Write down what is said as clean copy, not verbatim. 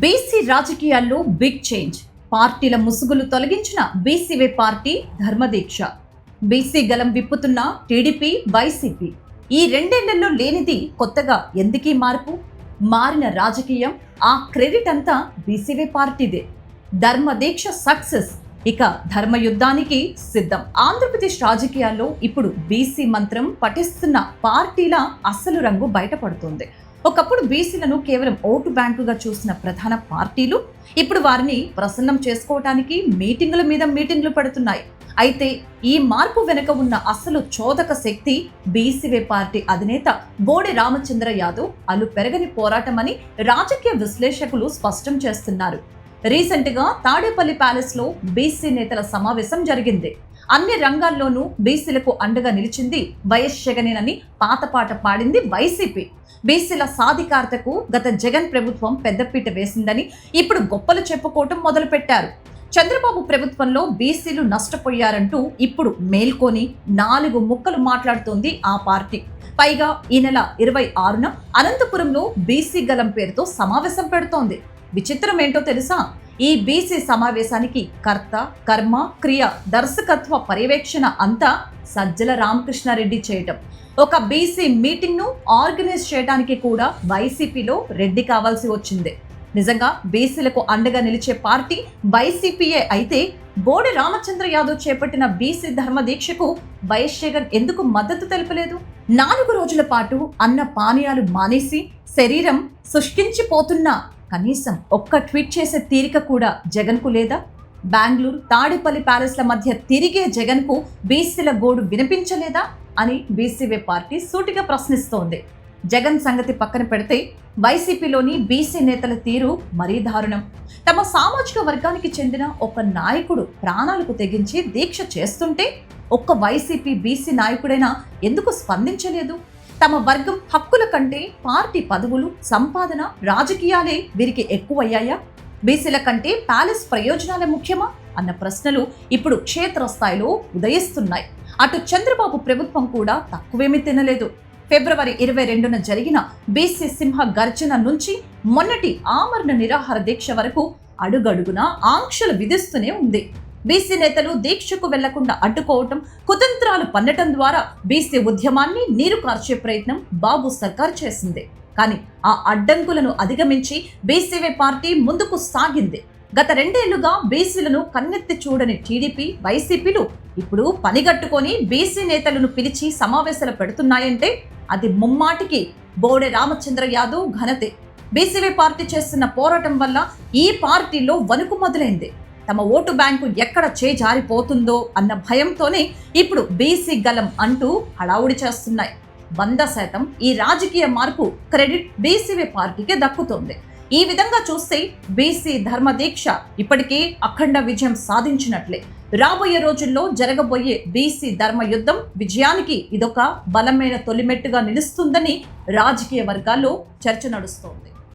BC రాజకీయాల్లో big change. పార్టీల ముసుగులు తొలగించిన బీసీవే పార్టీ ధర్మదీక్ష. బీసీ గలం విప్పుతున్న టీడీపీ, వైసీపీ. ఈ రెండేళ్లలో లేనిది కొత్తగా ఎందుకీ మార్పు? మారిన రాజకీయం, ఆ క్రెడిట్ అంతా బీసీవే పార్టీదే. ధర్మదీక్ష సక్సెస్. ఇక ధర్మయుద్ధానికి సిద్ధం. ఆంధ్రప్రదేశ్ రాజకీయాల్లో ఇప్పుడు బీసీ మంత్రం పఠిస్తున్న పార్టీల అసలు రంగు బయటపడుతుంది. ఒకప్పుడు బీసీలను కేవలం ఓటు బ్యాంకుగా చూసిన ప్రధాన పార్టీలు ఇప్పుడు వారిని ప్రసన్నం చేసుకోవటానికి మీటింగుల మీద మీటింగులు పెడుతున్నాయి. అయితే ఈ మార్పు వెనుక ఉన్న అసలు చోదక శక్తి బీసీవే పార్టీ అధినేత బోడే రామచంద్ర యాదవ్ అలు పెరగని పోరాటమని రాజకీయ విశ్లేషకులు స్పష్టం చేస్తున్నారు. రీసెంట్ గా తాడేపల్లి ప్యాలెస్ లో బీసీ నేతల సమావేశం జరిగింది. అన్ని రంగాల్లోనూ బీసీలకు అండగా నిలిచింది వైఎస్ జగనేనని పాతపాట పాడింది వైసీపీ. బీసీల సాధికారతకు గత జగన్ ప్రభుత్వం పెద్దపీట వేసిందని ఇప్పుడు గొప్పలు చెప్పుకోవటం మొదలుపెట్టారు. చంద్రబాబు ప్రభుత్వంలో బీసీలు నష్టపోయారంటూ ఇప్పుడు మేల్కొని 4 ముక్కలు మాట్లాడుతోంది ఆ పార్టీ. పైగా ఈ నెల 26న అనంతపురంలో బీసీ గలం పేరుతో సమావేశం పెడుతోంది. విచిత్రం ఏంటో తెలుసా? ఈ బీసీ సమావేశానికి కర్త, కర్మ, క్రియ, దర్శకత్వ పర్యవేక్షణ అంతా సజ్జల రామకృష్ణారెడ్డి చేయటం. ఒక బీసీ మీటింగ్ ను ఆర్గనైజ్ చేయడానికి కూడా వైసీపీలో రెడ్డి కావాల్సి వచ్చింది. నిజంగా బీసీలకు అండగా నిలిచే పార్టీ వైసీపీయే అయితే బోడే రామచంద్ర యాదవ్ చేపట్టిన బీసీ ధర్మదీక్షకు వైఎస్ జగన్ ఎందుకు మద్దతు తెలపలేదు? 4 రోజుల పాటు అన్న పానీయాలు మానేసి శరీరం శుష్కించిపోతున్నా కనీసం ఒక్క ట్వీట్ చేసే తీరిక కూడా జగన్కు లేదా? బెంగళూరు, తాడేపల్లి ప్యాలెస్ల మధ్య తిరిగే జగన్కు బీసీల గోడు వినిపించలేదా అని బీసీవే పార్టీ సూటిగా ప్రశ్నిస్తోంది. జగన్ సంగతి పక్కన పెడితే వైసీపీలోని బీసీ నేతల తీరు మరీ దారుణం. తమ సామాజిక వర్గానికి చెందిన ఒక నాయకుడు ప్రాణాలకు తెగించి దీక్ష చేస్తుంటే ఒక్క వైసీపీ బీసీ నాయకుడైనా ఎందుకు స్పందించలేదు? తమ వర్గం హక్కుల కంటే పార్టీ పదవులు, సంపాదన, రాజకీయాలే వీరికి ఎక్కువయ్యాయా? బీసీల కంటే ప్యాలెస్ ప్రయోజనాలే ముఖ్యమా అన్న ప్రశ్నలు ఇప్పుడు క్షేత్రస్థాయిలో ఉదయిస్తున్నాయి. అటు చంద్రబాబు ప్రభుత్వం కూడా తక్కువేమీ తినలేదు. ఫిబ్రవరి 22న జరిగిన బీసీ సింహ గర్జన నుంచి మొన్నటి ఆమరణ నిరాహార దీక్ష వరకు అడుగడుగునా ఆంక్షలు విధిస్తూనే ఉంది. బీసీ నేతలు దీక్షకు వెళ్లకుండా అడ్డుకోవటం, కుతంత్రాలు పన్నటం ద్వారా బీసీ ఉద్యమాన్ని నీరు కార్చే ప్రయత్నం బాబు సర్కార్ చేసింది. కానీ ఆ అడ్డంకులను అధిగమించి బీసీవే పార్టీ ముందుకు సాగింది. గత 2 ఏళ్లుగా బీసీలను కన్నెత్తి చూడని టీడీపీ, వైసీపీలు ఇప్పుడు పనిగట్టుకొని బీసీ నేతలను పిలిచి సమావేశాలు పెడుతున్నాయంటే అది ముమ్మాటికి బోడే రామచంద్ర యాదవ్ ఘనతే. బీసీవే పార్టీ చేస్తున్న పోరాటం వల్ల ఈ పార్టీలో వణుకు మొదలైంది. తమ ఓటు బ్యాంకు ఎక్కడ చేజారిపోతుందో అన్న భయంతోనే ఇప్పుడు బీసీ గలం అంటూ హడావుడి చేస్తున్నాయి. 100% ఈ రాజకీయ మార్పు క్రెడిట్ బీసీవే పార్టీకే దక్కుతోంది. ఈ విధంగా చూస్తే బీసీ ధర్మదీక్ష ఇప్పటికే అఖండ విజయం సాధించినట్లే. రాబోయే రోజుల్లో జరగబోయే బీసీ ధర్మయుద్ధం విజయానికి ఇదొక బలమైన తొలిమెట్టుగా నిలుస్తుందని రాజకీయ వర్గాల్లో చర్చ నడుస్తోంది.